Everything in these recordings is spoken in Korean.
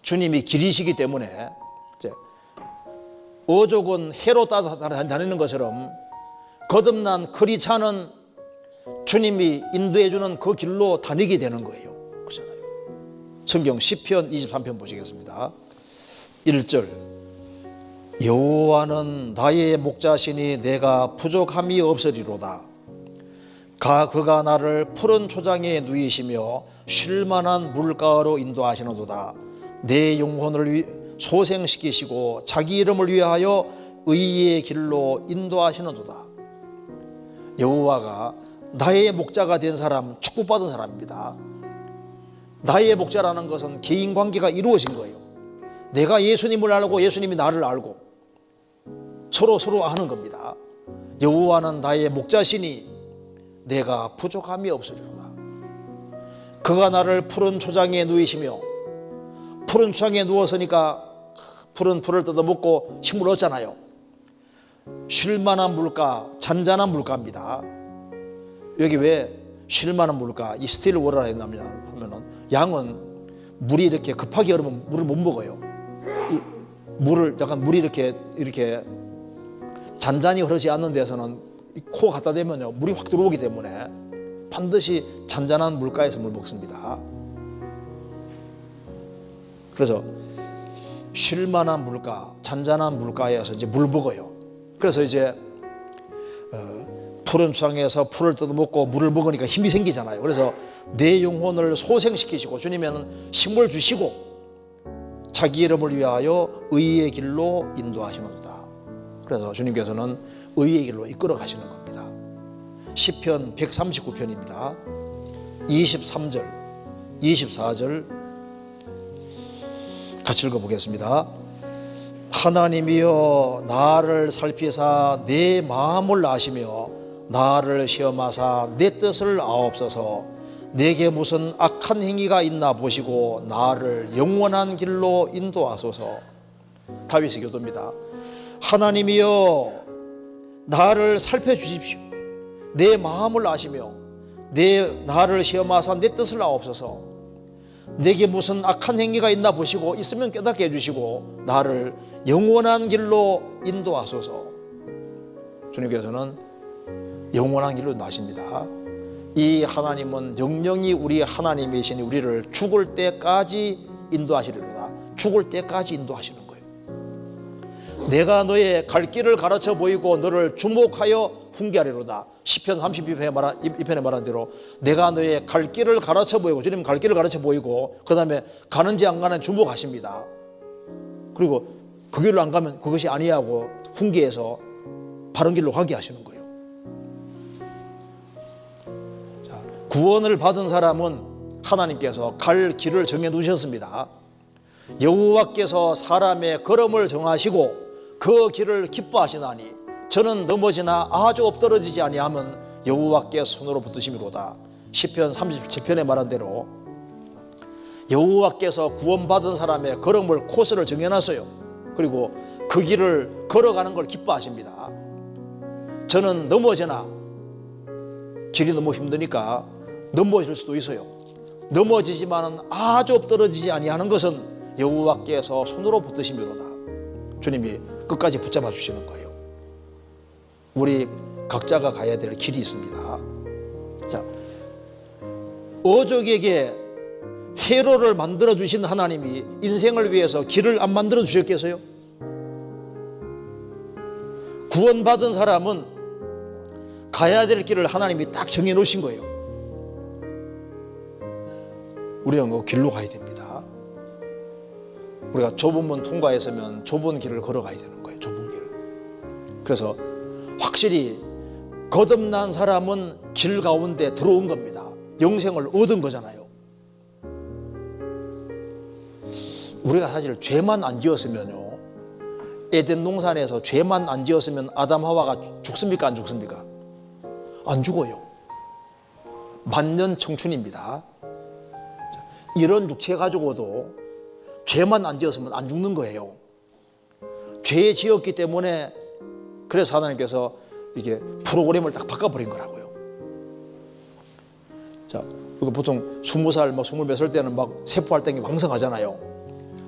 주님이 길이시기 때문에 이제 어족은 해로 따라다니는 것처럼 거듭난 크리스찬은 주님이 인도해 주는 그 길로 다니게 되는 거예요. 그렇잖아요. 성경 시편 23편 보시겠습니다. 1절 여호와는 나의 목자시니 내가 부족함이 없으리로다. 그가 나를 푸른 초장에 누이시며 쉴만한 물가로 인도하시는도다. 내 영혼을 소생시키시고 자기 이름을 위하여 의의 길로 인도하시는도다. 여호와가 나의 목자가 된 사람, 축복받은 사람입니다. 나의 목자라는 것은 개인 관계가 이루어진 거예요. 내가 예수님을 알고 예수님이 나를 알고 서로 아는 겁니다. 여호와는 나의 목자시니 내가 부족함이 없으리로다. 그가 나를 푸른 초장에 누이시며, 푸른 초장에 누웠으니까 푸른 풀을 뜯어먹고 힘을 얻잖아요. 쉴만한 물가, 잔잔한 물가입니다. 여기 왜 쉴만한 물가, 이 스틸 워터라 했냐면은 양은 물이 이렇게 급하게 흐르면 물을 못 먹어요. 이 물을 약간 물이 이렇게 잔잔히 흐르지 않는 데서는 코 갖다 대면요 물이 확 들어오기 때문에 반드시 잔잔한 물가에서 물 먹습니다. 그래서 쉴만한 물가, 잔잔한 물가에서 이제 물 먹어요. 그래서 이제 푸른 수상에서 풀을 뜯어먹고 물을 먹으니까 힘이 생기잖아요. 그래서 내 영혼을 소생시키시고 주님에는 힘을 주시고 자기 이름을 위하여 의의 길로 인도하시는도다. 그래서 주님께서는 의의 길로 이끌어 가시는 겁니다. 시편 139편입니다. 23절, 24절 같이 읽어보겠습니다. 하나님이여 나를 살피사 내 마음을 아시며 나를 시험하사 내 뜻을 아옵소서. 내게 무슨 악한 행위가 있나 보시고 나를 영원한 길로 인도하소서. 다윗의 기도입니다. 하나님이여 나를 살펴주십시오. 내 마음을 아시며 나를 시험하사 내 뜻을 아옵소서. 내게 무슨 악한 행위가 있나 보시고 있으면 깨닫게 해주시고 나를 영원한 길로 인도하소서. 주님께서는 영원한 길로 인도하십니다. 이 하나님은 영영이 우리 하나님이시니 우리를 죽을 때까지 인도하시리로다. 죽을 때까지 인도하시는 거예요. 내가 너의 갈 길을 가르쳐 보이고 너를 주목하여 훈계하리로다. 시편 32편에 말한 대로 내가 너의 갈 길을 가르쳐 보이고, 주님 갈 길을 가르쳐 보이고 그 다음에 가는지 안 가는지 주목하십니다. 그리고 그 길로 안 가면 그것이 아니하고 훈계해서 바른 길로 가게 하시는 거예요. 자, 구원을 받은 사람은 하나님께서 갈 길을 정해 두셨습니다. 여호와께서 사람의 걸음을 정하시고 그 길을 기뻐하시나니 저는 넘어지나 아주 엎드러지지 아니하면 여호와께 손으로 붙드심이로다. 시편 37편에 말한 대로 여호와께서 구원받은 사람의 걸음을 코스를 정해놨어요. 그리고 그 길을 걸어가는 걸 기뻐하십니다. 저는 넘어지나 길이 너무 힘드니까 넘어질 수도 있어요. 넘어지지만은 아주 엎드러지지 아니하는 것은 여호와께서 손으로 붙드심이로다. 주님이 끝까지 붙잡아 주시는 거예요. 우리 각자가 가야 될 길이 있습니다. 자, 어족에게 회로를 만들어 주신 하나님이 인생을 위해서 길을 안 만들어 주셨겠어요? 구원받은 사람은 가야 될 길을 하나님이 딱 정해 놓으신 거예요. 우리는 그 길로 가야 됩니다. 우리가 좁은 문 통과했으면 좁은 길을 걸어가야 되는 거예요. 좁은 길. 그래서 확실히 거듭난 사람은 길 가운데 들어온 겁니다. 영생을 얻은 거잖아요. 우리가 사실 죄만 안 지었으면요, 에덴 동산에서 죄만 안 지었으면 아담 하와가 죽습니까? 안 죽습니까? 안 죽어요. 만년 청춘입니다. 이런 육체 가지고도 죄만 안 지었으면 안 죽는 거예요. 죄 지었기 때문에 그래서 하나님께서 이게 프로그램을 딱 바꿔버린 거라고요. 자, 보통 20살, 20몇 살 때는 막 세포 활동이 왕성하잖아요.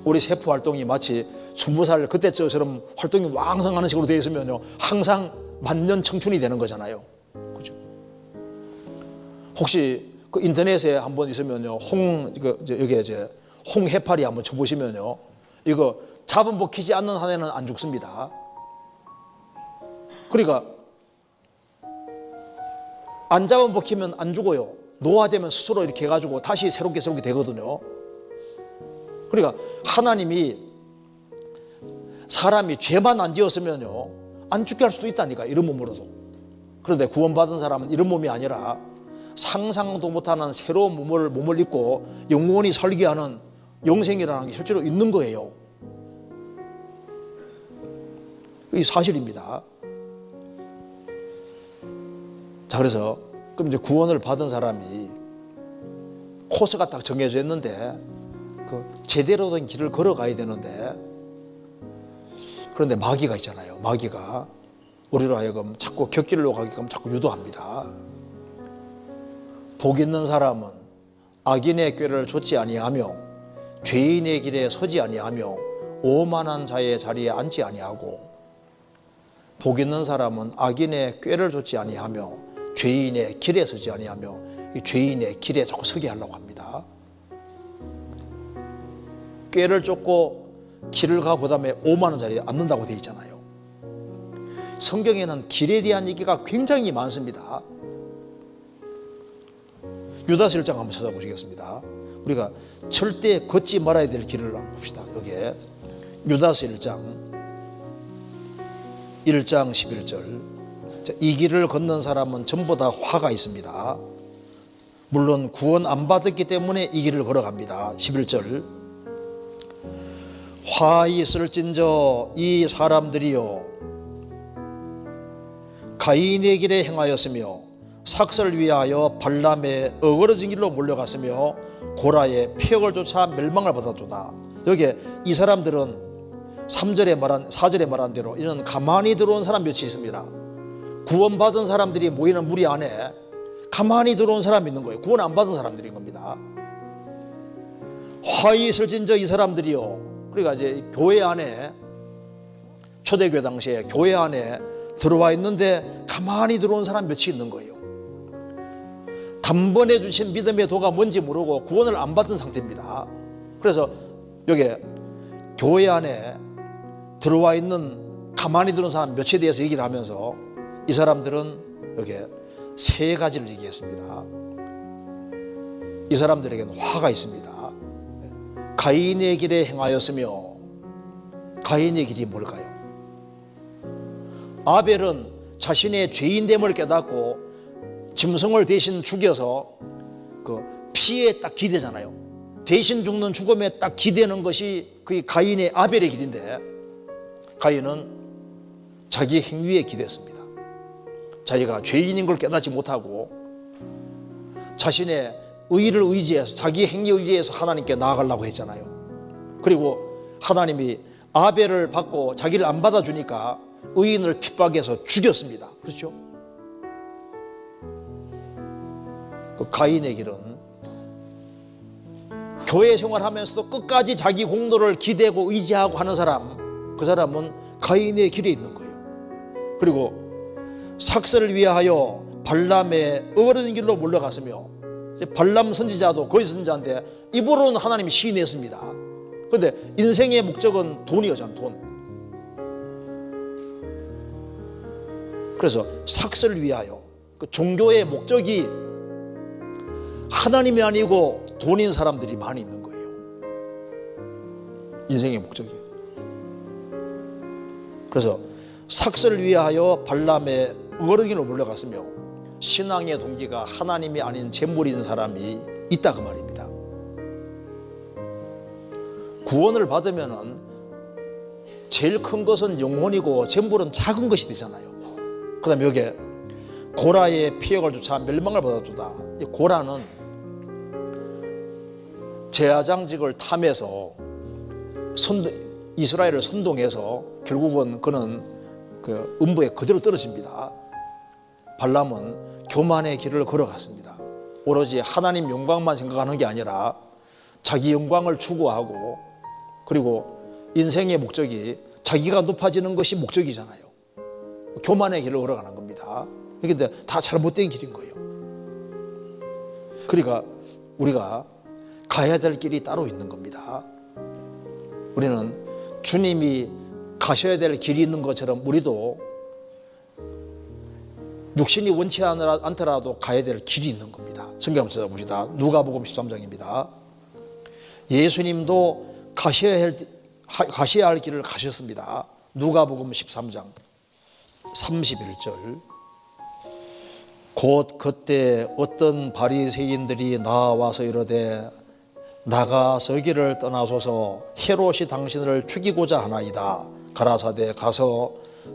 우리 세포 활동이 마치 20살 그때처럼 활동이 왕성하는 식으로 되어 있으면요, 항상 만년 청춘이 되는 거잖아요. 그죠? 혹시 그 인터넷에 한번 있으면요, 여기에 홍해파리 한번 쳐보시면요, 이거 잡아먹히지 않는 한에는 안 죽습니다. 그러니까 안 잡아먹히면 안 죽어요. 노화되면 스스로 이렇게 해가지고 다시 새롭게 되거든요. 그러니까 하나님이 사람이 죄만 안 지었으면요, 안 죽게 할 수도 있다니까, 이런 몸으로도. 그런데 구원받은 사람은 이런 몸이 아니라 상상도 못하는 새로운 몸을 입고 영원히 살게 하는 영생이라는 게 실제로 있는 거예요. 이 사실입니다. 자, 그래서 그럼 이제 구원을 받은 사람이 코스가 딱 정해져 있는데 그 제대로 된 길을 걸어가야 되는데, 그런데 마귀가 있잖아요. 마귀가 우리로 하여금 자꾸 곁길로 가게끔 자꾸 유도합니다. 복 있는 사람은 악인의 꾀를 좇지 아니하며 죄인의 길에 서지 아니하며 오만한 자의 자리에 앉지 아니하고, 복 있는 사람은 악인의 꾀를 좇지 아니하며 죄인의 길에 서지 아니하며, 이 죄인의 길에 자꾸 서게 하려고 합니다. 꾀를 쫓고 길을 가고 그다음에 오만한 자리에 앉는다고 되어 있잖아요. 성경에는 길에 대한 얘기가 굉장히 많습니다. 유다서 1장 한번 찾아보시겠습니다. 우리가 절대 걷지 말아야 될 길을 한번 봅시다. 여기에 유다서 1장 11절. 이 길을 걷는 사람은 전부 다 화가 있습니다. 물론 구원 안 받았기 때문에 이 길을 걸어갑니다. 11절. 화 있을진저 이 사람들이요 가인의 길에 행하였으며 삭설 위하여 발람의 어그러진 길로 몰려갔으며 고라의 폐역을 쫓아 멸망을 받았도다. 여기에 이 사람들은 4절에 말한 대로 이는 가만히 들어온 사람 몇이 있습니다. 구원받은 사람들이 모이는 무리 안에 가만히 들어온 사람이 있는 거예요. 구원 안 받은 사람들인 겁니다. 화이 있을진저 이 사람들이요, 그러니까 이제 교회 안에, 초대교회 당시에 교회 안에 들어와 있는데 가만히 들어온 사람 몇이 있는 거예요. 단번에 주신 믿음의 도가 뭔지 모르고 구원을 안 받은 상태입니다. 그래서 여기 교회 안에 들어와 있는 가만히 들어온 사람 몇에 대해서 얘기를 하면서 이 사람들은 여기 세 가지를 얘기했습니다. 이 사람들에게는 화가 있습니다. 가인의 길에 행하였으며, 가인의 길이 뭘까요? 아벨은 자신의 죄인됨을 깨닫고 짐승을 대신 죽여서 그 피에 딱 기대잖아요. 대신 죽는 죽음에 딱 기대는 것이 그게 가인의 아벨의 길인데, 가인은 자기 행위에 기댔습니다. 자기가 죄인인 걸 깨닫지 못하고 자신의 의를 의지해서, 자기 행위 의지해서 하나님께 나아가려고 했잖아요. 그리고 하나님이 아벨을 받고 자기를 안 받아주니까 의인을 핍박해서 죽였습니다. 그렇죠? 그 가인의 길은 교회 생활하면서도 끝까지 자기 공로를 기대고 의지하고 하는 사람, 그 사람은 가인의 길에 있는 거예요. 그리고 삭설을 위하여 발람의 어그러진 길로 몰려갔으며, 발람 선지자도 거짓 선지자인데 입으로는 하나님이 시인했습니다. 그런데 인생의 목적은 돈이었잖아요. 돈. 그래서 삭설을 위하여, 그 종교의 목적이 하나님이 아니고 돈인 사람들이 많이 있는 거예요. 인생의 목적이. 그래서 삭설을 위하여 발람의 어그러기로 몰려갔으며, 신앙의 동기가 하나님이 아닌 재물인 사람이 있다 그 말입니다. 구원을 받으면은 제일 큰 것은 영혼이고 재물은 작은 것이 되잖아요. 그 다음에 여기에 고라의 피역을 쫓아 멸망을 받았도다. 이 고라는 제사장직을 탐해서 이스라엘을 선동해서 결국은 그는 그 음부에 그대로 떨어집니다. 발람은 교만의 길을 걸어갔습니다. 오로지 하나님 영광만 생각하는 게 아니라 자기 영광을 추구하고 그리고 인생의 목적이 자기가 높아지는 것이 목적이잖아요. 교만의 길을 걸어가는 겁니다. 그런데 다 잘못된 길인 거예요. 그러니까 우리가 가야 될 길이 따로 있는 겁니다. 우리는 주님이 가셔야 될 길이 있는 것처럼 우리도 육신이 원치 않더라도 가야 될 길이 있는 겁니다. 성경 한번 찾아봅시다. 누가복음 13장입니다. 예수님도 가셔야 할 길을 가셨습니다. 누가복음 13장 31절. 곧 그때 어떤 바리새인들이 나와서 이르되 나가 서기를 떠나소서 헤롯이 당신을 죽이고자 하나이다. 가라사대 가서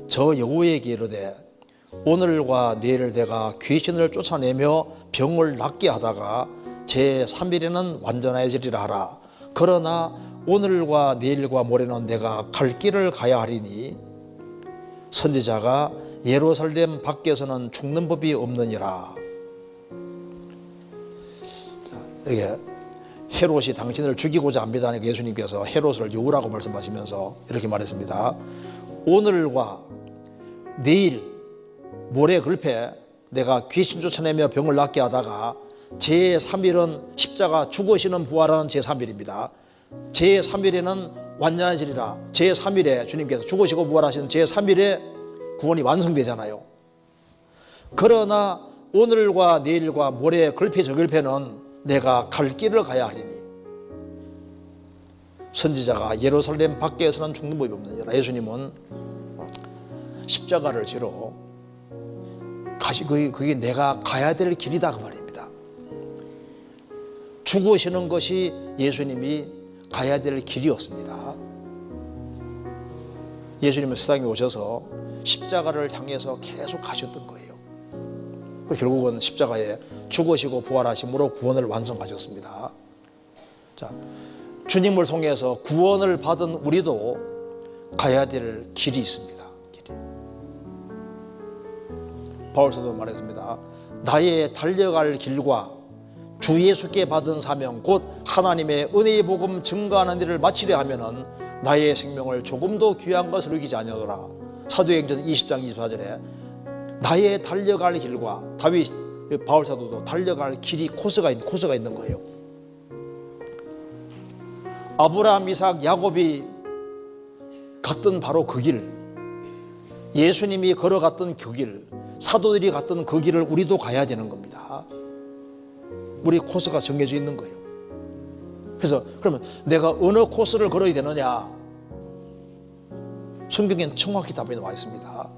저 여우에게 이르되 오늘과 내일 내가 귀신을 쫓아내며 병을 낫게 하다가 제3일에는 완전해지리라 하라. 그러나 오늘과 내일과 모레는 내가 갈 길을 가야 하리니 선지자가 예루살렘 밖에서는 죽는 법이 없느니라. 이게 헤롯이 당신을 죽이고자 합니다. 예수님께서 헤롯을 여우라고 말씀하시면서 이렇게 말했습니다. 오늘과 내일 모레 글패 내가 귀신 쫓아내며 병을 낫게 하다가 제3일은 십자가 죽으시는 부활하는 제3일입니다. 제3일에는 완전해지리라. 제3일에 주님께서 죽으시고 부활하시는 제3일에 구원이 완성되잖아요. 그러나 오늘과 내일과 모레 글패 저글패는 내가 갈 길을 가야 하리니 선지자가 예루살렘 밖에서는 죽는 법이 없느니라. 예수님은 십자가를 지러 그게 내가 가야 될 길이다 그 말입니다. 죽으시는 것이 예수님이 가야 될 길이었습니다. 예수님은 세상에 오셔서 십자가를 향해서 계속 가셨던 거예요. 결국은 십자가에 죽으시고 부활하심으로 구원을 완성하셨습니다. 자, 주님을 통해서 구원을 받은 우리도 가야 될 길이 있습니다. 바울서도 말했습니다. 나의 달려갈 길과 주 예수께 받은 사명 곧 하나님의 은혜의 복음 증거하는 일을 마치려 하면은 나의 생명을 조금도 귀한 것을 여기지 아니하노라. 사도행전 20장 24절에 나의 달려갈 길과 바울사도도 달려갈 길이 코스가 있는 거예요. 아브라함, 이삭, 야곱이 갔던 바로 그 길, 예수님이 걸어갔던 그 길, 사도들이 갔던 그 길을 우리도 가야 되는 겁니다. 우리 코스가 정해져 있는 거예요. 그래서 그러면 내가 어느 코스를 걸어야 되느냐? 성경엔 정확히 답이 나와 있습니다.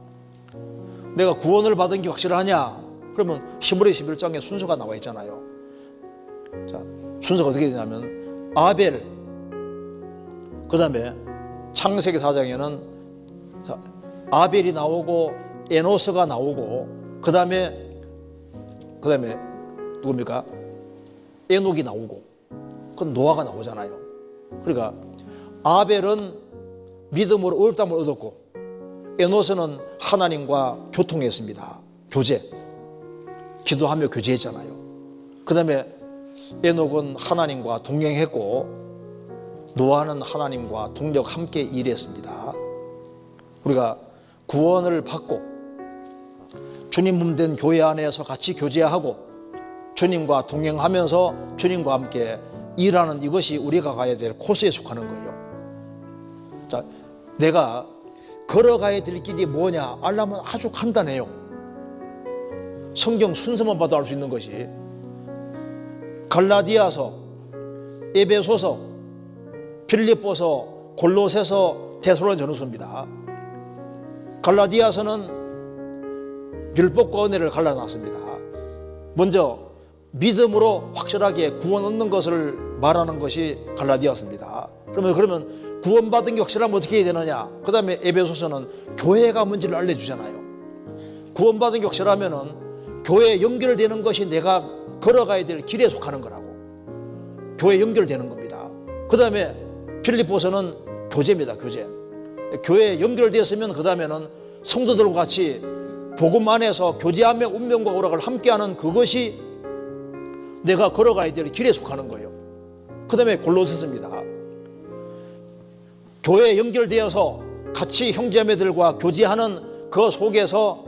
내가 구원을 받은 게 확실하냐? 그러면 히브리 11장에 순서가 나와 있잖아요. 자, 순서가 어떻게 되냐면 아벨, 그 다음에 창세기 4장에는 아벨이 나오고 에노스가 나오고 그 다음에 누굽니까? 에녹이 나오고 그건 노아가 나오잖아요. 그러니까 아벨은 믿음으로 의롭다함을 얻었고 에노스는 하나님과 교통했습니다. 교제, 기도하며 교제했잖아요. 그 다음에 에녹은 하나님과 동행했고 노아는 하나님과 동력 함께 일했습니다. 우리가 구원을 받고 주님 몸된 교회 안에서 같이 교제하고 주님과 동행하면서 주님과 함께 일하는 이것이 우리가 가야 될 코스에 속하는 거예요. 자, 내가 걸어가야 될 길이 뭐냐 알려면 아주 간단해요. 성경 순서만 봐도 알 수 있는 것이 갈라디아서, 에베소서, 빌립보서, 골로새서, 데살로니가전서입니다. 갈라디아서는 율법과 은혜를 갈라놨습니다. 먼저 믿음으로 확실하게 구원 얻는 것을 말하는 것이 갈라디아서입니다. 그러면 구원받은 게 확실하면 어떻게 해야 되느냐? 그 다음에 에베소서는 교회가 뭔지를 알려주잖아요. 구원받은 게 확실하면은 교회에 연결되는 것이 내가 걸어가야 될 길에 속하는 거라고. 교회에 연결되는 겁니다. 그 다음에 빌립보서는 교제입니다. 교회에 연결되었으면 그 다음에는 성도들과 같이 복음 안에서 교제하며 운명과 오락을 함께하는 그것이 내가 걸어가야 될 길에 속하는 거예요. 그 다음에 골로새서입니다. 교회에 연결되어서 같이 형제자매들과 교제하는 그 속에서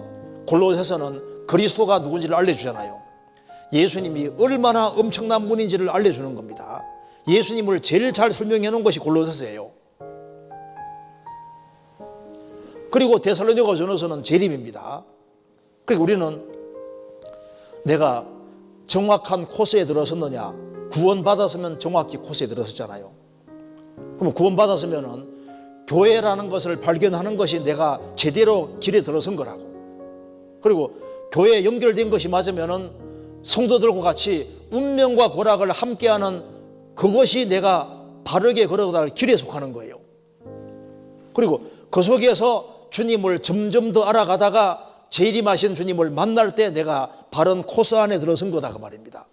골로새서는 그리스도가 누군지를 알려주잖아요. 예수님이 얼마나 엄청난 분인지를 알려주는 겁니다. 예수님을 제일 잘 설명해 놓은 것이 골로새서예요. 그리고 데살로니가 전서는 재림입니다. 그리고 우리는 내가 정확한 코스에 들어섰느냐, 구원받았으면 정확히 코스에 들어섰잖아요. 그럼 구원받았으면 교회라는 것을 발견하는 것이 내가 제대로 길에 들어선 거라고. 그리고 교회에 연결된 것이 맞으면 성도들과 같이 운명과 고락을 함께하는 그것이 내가 바르게 걸어갈 길에 속하는 거예요. 그리고 그 속에서 주님을 점점 더 알아가다가 재림하신 주님을 만날 때 내가 바른 코스 안에 들어선 거다 그 말입니다.